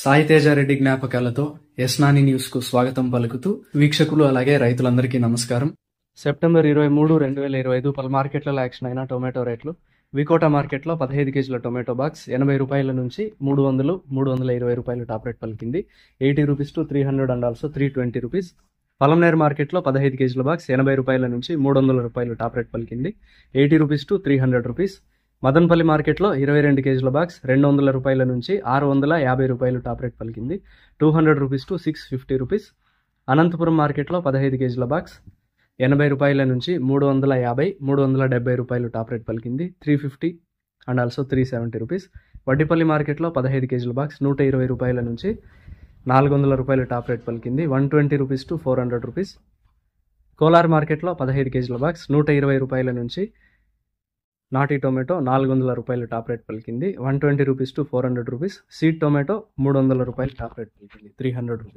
Sai Teja Reddy జ్ఞాపకాలతో యస్నాని news కు స్వాగతం పలుకుతూ వీక్షకులు అలాగే రైతులందరికీ నమస్కారం. సెప్టెంబర్ 23, 2025 పలు మార్కెట్లలో యాక్షన్ అయిన టొమాటో రేట్లు. వికోటా మార్కెట్లో 15 కేజీల టొమాటో బాక్స్ 80 రూపాయల నుంచి 300, 320 రూపాయలు టాప్ రేట్ పలికింది. 80 rupees to 300 and also 320 rupees. Palamaner మార్కెట్లో 15 కేజీల బాక్స్ 80 రూపాయల నుంచి 300 రూపాయలు టాప్ రేట్ పలికింది. 80 రూపీస్ టు 300 రూపీస్. మదనపల్లి మార్కెట్లో 22 కేజీల బాక్స్ 200 రూపాయల నుంచి 650 రూపాయలు టాప్ రేట్ పలికింది. 200 రూపీస్ టు 650 రూపీస్. అనంతపురం మార్కెట్లో 15 కేజీల బాక్స్ 80 రూపాయల నుంచి 350, 370 రూపాయలు టాప్ రేట్ పలికింది. 350 అండ్ ఆల్సో 370 రూపీస్. వడ్డిపల్లి మార్కెట్లో 15 కేజీల బాక్స్ 120 రూపాయల నుంచి 400 రూపాయలు టాప్ రేట్ పలికింది. 120 రూపీస్ టు 400 రూపీస్. కోలార్ మార్కెట్లో 15 కేజీల బాక్స్ 120 రూపాయల నుంచి నాటి టొమాటో 400 రూపాయలు టాప్ రేట్ పలికింది. 120 rupees to 400 rupees. Seed tomato 300 రూపాయలు టాప్ రేట్ పలికింది. 300 రూపీస్.